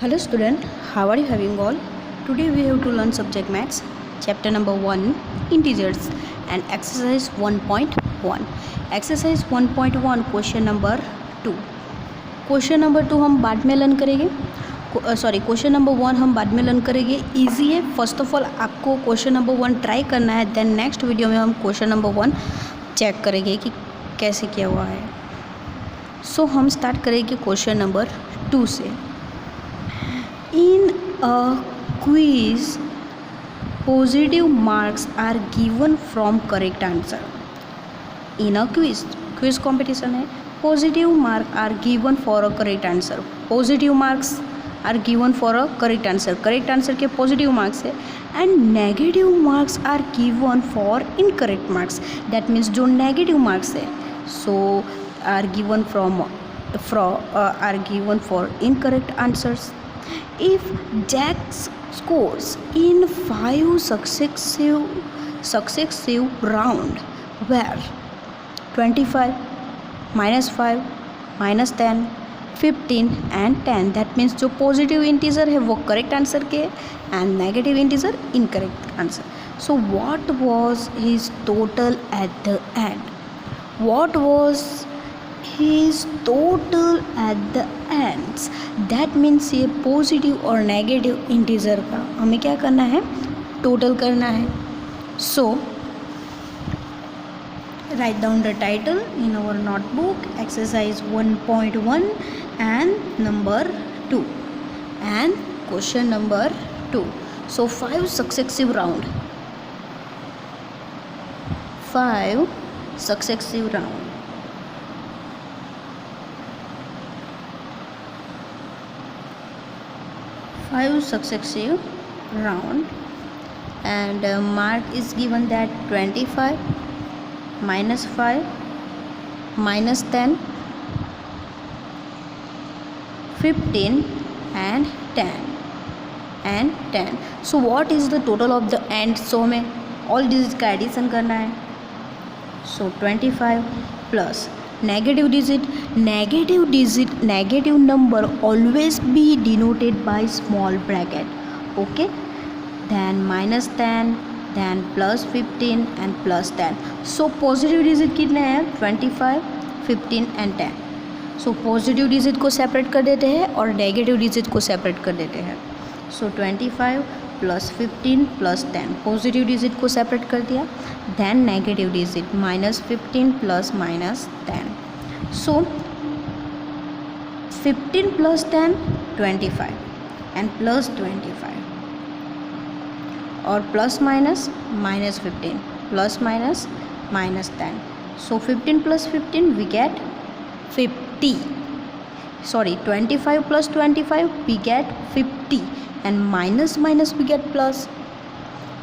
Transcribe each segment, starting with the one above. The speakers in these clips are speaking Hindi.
Hello student, how are you having all? Today we have to learn subject maths, chapter number 1, integers and exercise 1.1. Exercise 1.1 question number 2. Question number 2 हम बाद में लर्न करेंगे, क्वेश्चन नंबर 1 हम बाद में लर्न करेंगे. ईजी है. फर्स्ट ऑफ ऑल आपको क्वेश्चन नंबर 1 ट्राई करना है, देन नेक्स्ट वीडियो में हम क्वेश्चन नंबर 1 चेक करेंगे कि कैसे किया हुआ है. सो हम स्टार्ट करेंगे क्वेश्चन नंबर 2 से. In a quiz, positive marks are given from correct answer. In a quiz competition है. Positive marks are given for a correct answer. Positive marks are given for a correct answer. Correct answer के positive marks है. And negative marks are given for incorrect marks. That means जो negative marks है, so are given are given for incorrect answers. If Jack scores in 5 successive round where 25, -5, -10, 15 and 10, that means जो पॉजिटिव इंटीजर है वो करेक्ट आंसर के and negative integer incorrect answer. So what was his total at the end? What was his total at the ends? That means ये पॉजिटिव और नेगेटिव इंटीजर का हमें क्या करना है, टोटल करना है. सो write down the title in our notebook, exercise 1.1 and number 2 and question number 2. So 5 successive round, 5 successive round. 5 successive round and mark is given that 25, -5, -10, 15 and 10. So what is the total of the end? So हमें all digits का एडिशन करना है. So 25 plus negative number always be denoted by small bracket. Okay, then -10, then +15 and +10. So positive digit कितने हैं? 25, 15 and 10. सो पॉजिटिव डिजिट को सेपरेट कर देते हैं और नेगेटिव डिजिट को सेपरेट कर देते हैं. सो 25 + 15 + 10, पॉजिटिव डिजिट को सेपरेट कर दिया. Then negative digit -15 + -10. So 15 + 10 25 and +25 और +- -15 +- -10. So 15 + 15 we get 50. Sorry, 25 + 25 we get 50 and minus we get plus.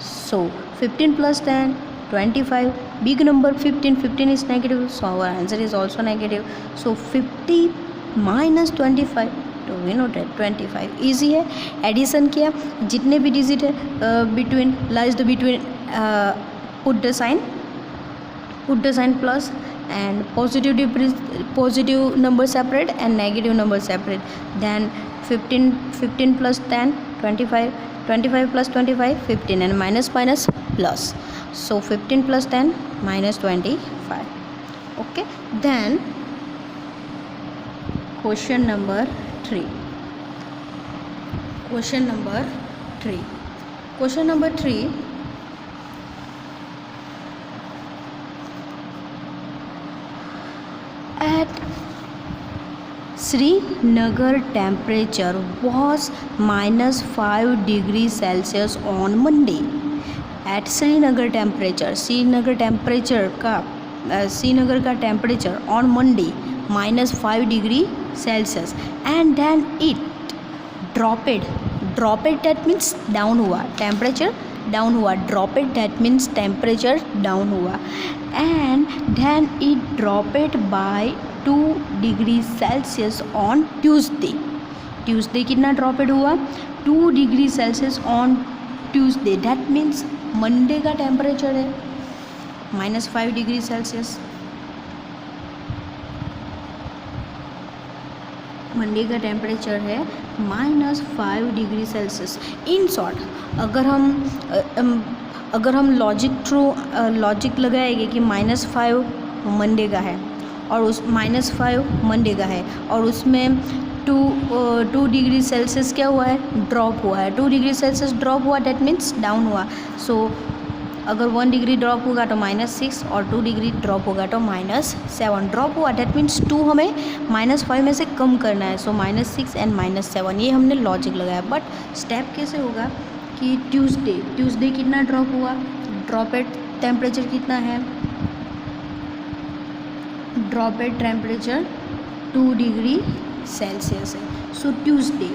So 15 + 10 25, big number 15 is negative, so our answer is also negative. So 50 - 25, तो we know that 25. easy है. एडिशन किया, जितने भी डिजिट है between lies the between, put the sign plus and positive number separate and negative number separate. Then 15 + 10 25, 25 + 25 15 and minus plus. So 15 + 10 -25. Okay, then question number 3. Question number 3. At Srinagar temperature was -5 degrees Celsius on Monday. At Srinagar का temperature on Monday -5 degree Celsius and then it dropped. That means down हुआ, टेम्परेचर डाउन हुआ. Dropped that means temperature down हुआ. And then it dropped by 2 degree Celsius on Tuesday कितना ड्रॉपेड हुआ? 2 degree Celsius on Tuesday. That means Monday का टेम्परेचर है -5 डिग्री सेल्सियस. मंडे का टेम्परेचर है -5 डिग्री सेल्सियस। इन शॉर्ट अगर हम लॉजिक लगाएंगे कि -5 मंडे का है और उस -5 मंडे का है और उसमें 2 डिग्री सेल्सियस क्या हुआ है, ड्रॉप हुआ है। 2 डिग्री सेल्सियस ड्रॉप हुआ, डेट मीन्स डाउन हुआ। सो अगर 1 डिग्री ड्रॉप होगा तो -6 और 2 डिग्री ड्रॉप होगा तो -7 ड्रॉप हुआ, डेट मीन्स 2 हमें -5 में से कम करना है। सो -6 एंड -7 ये हमने लॉजिक लगाया। बट स्टेप कैसे होगा कि ट्यूसडे कितना ड्रॉप हुआ, ड्रॉप एट टेम्परेचर कितना है, drop at temperature 2 degree Celsius है। सो ट्यूसडे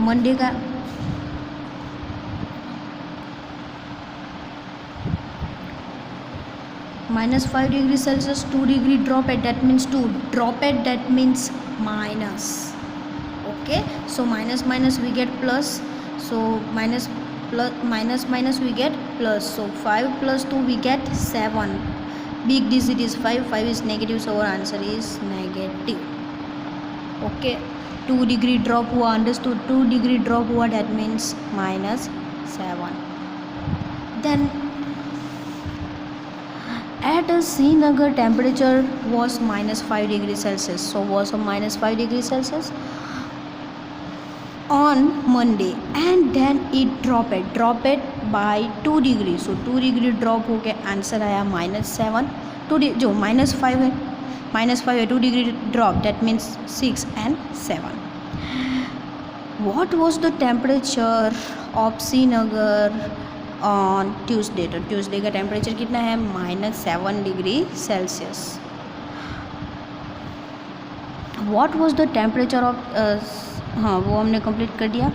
मंडे का -5 degree Celsius 2 degree drop at, that means 2 drop at, that means minus. Okay, so minus minus we get plus, so minus we get plus, so 5 plus 2 we get 7. Big digit is 5 is negative, so our answer is negative. Okay, 2 degree drop हुआ, understood, 2 degree drop हुआ, that means -7. Then at Srinagar temperature was -5 degree Celsius, so was a -5 degree Celsius on Monday, and then it dropped by 2 degree, so 2 degree drop हो के आंसर आया -7। जो -5 है 2 degree drop, that means 6 and 7. What was the temperature of Srinagar on Tuesday? तो ट्यूसडे का टेम्परेचर कितना है, -7 degree Celsius. What was the temperature of हाँ वो हमने कंप्लीट कर दिया।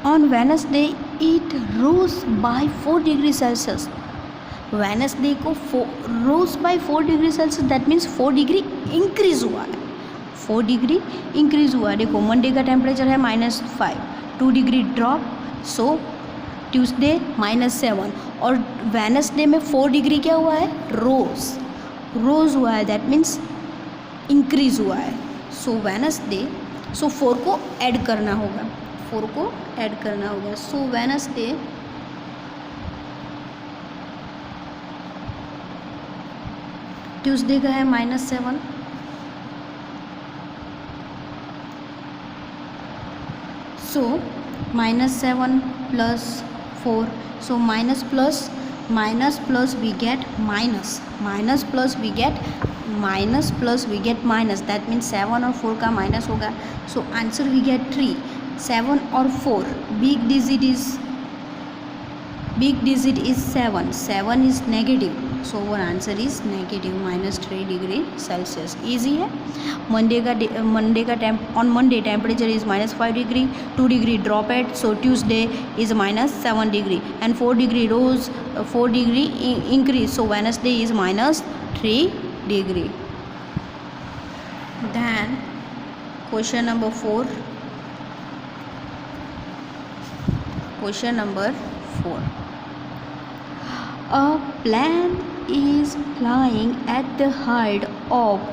On Wednesday it rose by 4 degree Celsius. Wednesday को rose by 4 degree Celsius, that means 4 degree increase हुआ है, 4 डिग्री इंक्रीज हुआ है। देखो मंडे का टेम्परेचर है -5, 2 डिग्री ड्रॉप, सो ट्यूसडे -7 और वेनसडे में 4 डिग्री क्या हुआ है, रोज हुआ है, दैट मीन्स इंक्रीज हुआ है। सो वेनसडे, सो 4 को ऐड करना होगा, सो वेनसडे ट्यूसडे का है -7, so -7 plus 4, so minus plus we get minus, that means 7 और 4 का माइनस होगा। सो आंसर वी गेट 3, 7 और 4, big digit is 7 is negative, so our answer is negative -3 degree Celsius. Easy है। On Monday temperature is -5 degree, 2 degree drop at, so Tuesday is -7 degree and 4 degree rose, 4 degree increase, so Wednesday is -3 degree. Then question number 4. A plane is flying at the height of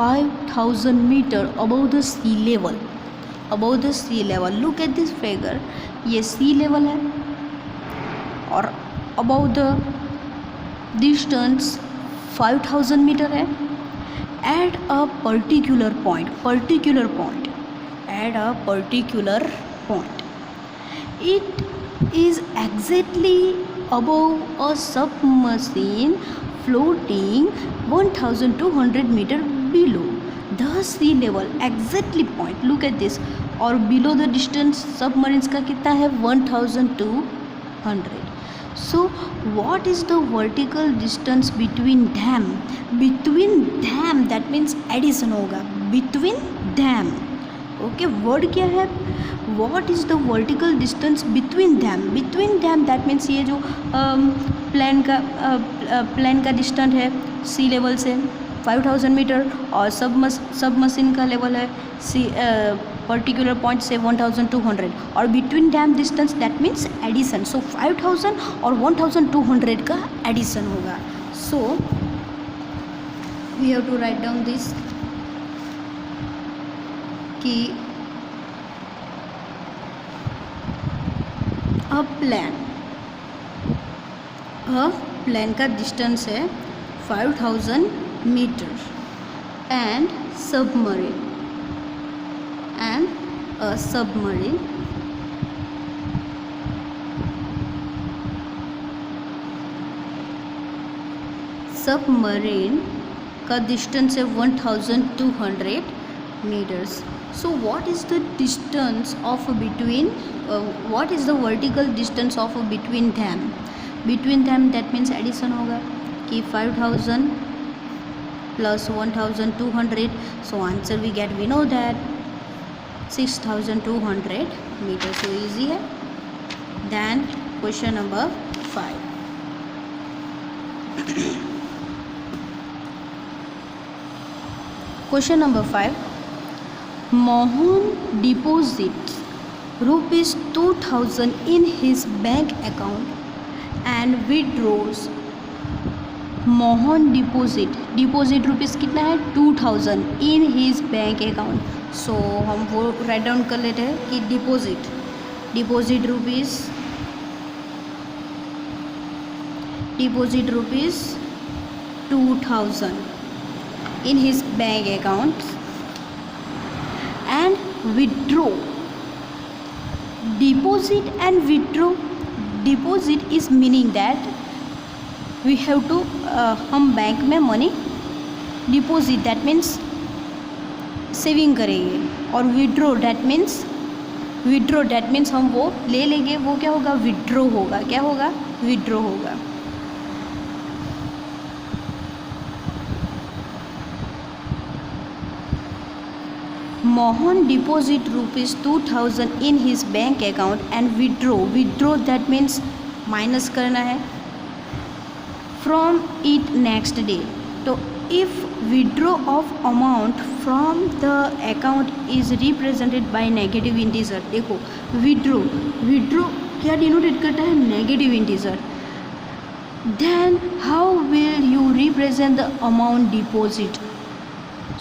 5,000 meter above the sea level. Look at this figure. ये sea level है और above the distance 5,000 मीटर है। At a particular point, it is exactly above a submarine floating 1,200 meter below the sea level. Exactly point, look at this. और below the distance submarines का कितना है, 1,200. So what is the vertical distance between them? That means addition होगा, between them. Okay, word क्या है, what is the vertical distance between them? That means ये जो प्लेन का डिस्टेंस है सी लेवल से 5,000 मीटर और सब मशीन का लेवल है पर्टिकुलर पॉइंट से 1,200 और between them distance, that means addition. So 5,000 और 1,200 का एडिशन होगा। सो we have to write down this कि अ प्लेन का डिस्टेंस है 5000 मीटर एंड सबमरीन सबमरीन का डिस्टेंस है 1200 meters. So what is the distance of between what is the vertical distance of between them? Between them, that means addition होगा कि 5000 plus 1200. So answer we get, we know that 6200 meters. So easy है. Then question number 5. Question number 5. Mohan deposits rupees 2000 in his bank account and withdraws. Mohan deposit rupees कितना है 2000 in his bank account. So हम वो राइट डाउन कर लेते हैं कि deposit rupees 2000 in his bank account and withdraw. Deposit and withdraw. Deposit is meaning that we have to हम बैंक में money deposit that means saving करेंगे, और विड्रॉ दैट मीन्स हम वो ले लेंगे. वो क्या होगा? विड्रॉ होगा. क्या होगा? विड्रॉ होगा. Mohan deposit rupees 2000 in his bank account and withdraw that means minus करना है from it next day. तो if withdraw of amount from the account is represented by negative integer, देखो withdraw क्या डिनोटेट करता है? Negative integer. then how will you represent the amount deposit?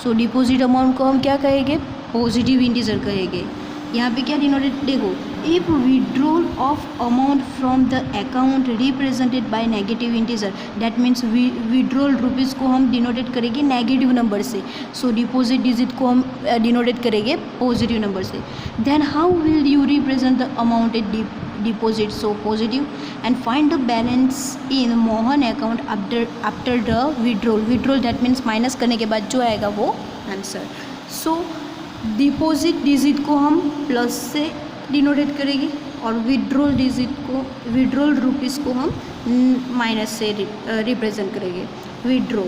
So deposit amount को हम क्या कहेंगे? पॉजिटिव इंटीजर कहेंगे. यहाँ पे क्या डिनोटेड? देखो, if withdrawal of amount from the account represented by negative integer, that means withdrawal rupees को हम डिनोटेट करेंगे नेगेटिव नंबर से. सो डिपॉजिट डिजिट को हम डिनोटेट करेंगे पॉजिटिव नंबर से. Then how will you represent the amount at deposit? So positive. And find the balance in Mohan account after the withdrawal that means minus करने के बाद जो आएगा वो आंसर. सो डिपॉजिट डिजिट को हम प्लस से डिनोटेट करेंगे और विड्रॉल रुपीज़ को हम माइनस से रिप्रेजेंट करेंगे. Withdraw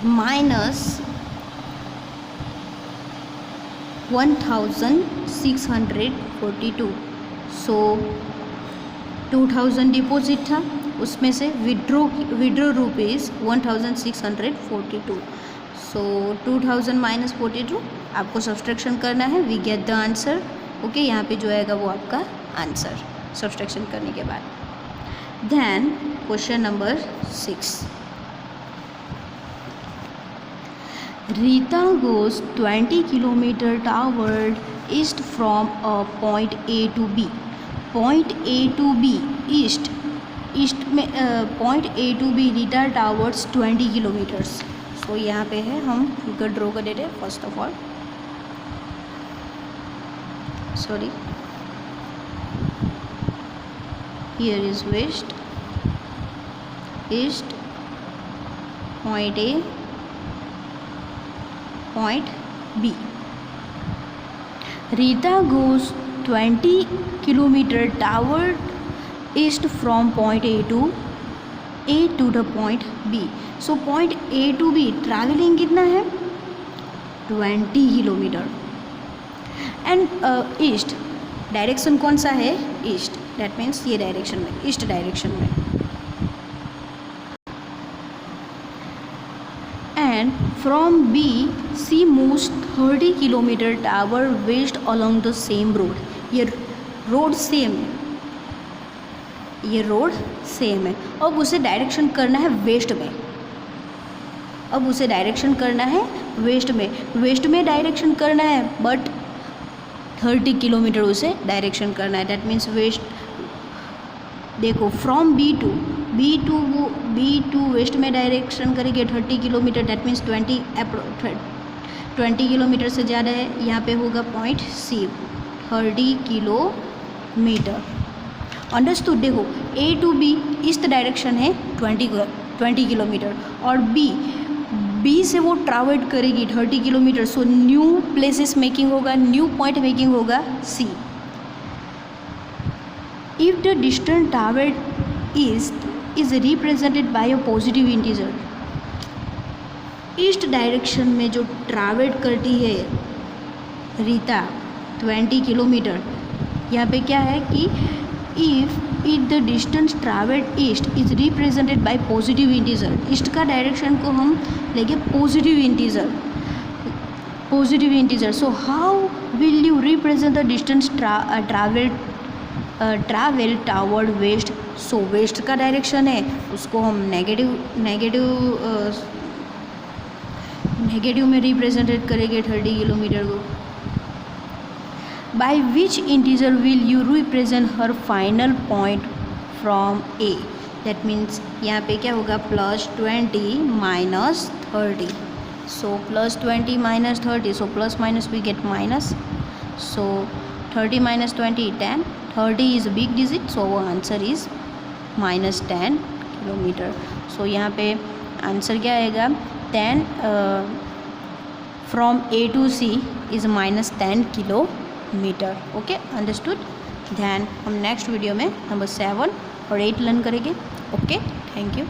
minus 1642. सो 2000 डिपॉजिट था, उसमें से विड्रॉ रुपीज़ 1642. सो 2000 माइनस 42 आपको सब्सट्रैक्शन करना है. We get the answer. Okay, यहाँ पे जो आएगा वो आपका आंसर सब्सट्रैक्शन करने के बाद. Then question number 6. Rita goes 20 kilometre toward east from a point A to B. Point A to B east में point A to B Rita towards 20 kilometres. सो यहाँ पे है, हम फिगर ड्रॉ कर देते हैं. First of all sorry, here is west, east, point A, point B. Rita goes 20 kilometre toward east from point A to the point B. So point A to B travelling कितना है? 20 किलोमीटर. एंड ईस्ट डायरेक्शन कौन सा है? ईस्ट. दैट मीन्स ये डायरेक्शन में, ईस्ट डायरेक्शन में. And from B C moves 30 kilometre toward west along the same road. ये रोड सेम है, अब उसे डायरेक्शन करना है वेस्ट में. अब उसे डायरेक्शन करना है वेस्ट में डायरेक्शन करना है, बट 30 किलोमीटर उसे डायरेक्शन करना है। दैट मीन्स वेस्ट, देखो फ्रॉम बी टू वेस्ट में डायरेक्शन करेंगे 30 किलोमीटर, दैट मीन्स 20 किलोमीटर से ज़्यादा है। यहाँ पे होगा पॉइंट सी 30 किलोमीटर। अंडरस्टूड। देखो ए टू बी ईस्ट डायरेक्शन है 20 किलोमीटर, और बी से वो ट्रैवल करेगी 30 kilometre, so new places making होगा, न्यू पॉइंट मेकिंग होगा C. If the distance travelled east is represented by a positive integer, east direction में जो ट्रैवल करती है रीता 20 किलोमीटर, यहाँ पे क्या है कि if the distance travelled east is represented by positive integer, east का डायरेक्शन को हम लेंगे positive integer. So how will you represent the distance travel toward west. So west का डायरेक्शन है, उसको हम नेगेटिव में रिप्रेजेंटेड करेंगे 30 किलोमीटर को। By which integer will you represent हर final point from A. That means यहाँ पे क्या होगा +20 minus 30, so +20 minus 30, so plus minus we get minus, so 30 minus 20 10, 30 is big digit, so वो आंसर इज -10 किलोमीटर। सो यहाँ पे आंसर क्या आएगा 10 from A to C is -10 kilometre. Okay, understood. ध्यान हम नेक्स्ट वीडियो में नंबर 7 और 8 लर्न करेंगे। Okay, thank you.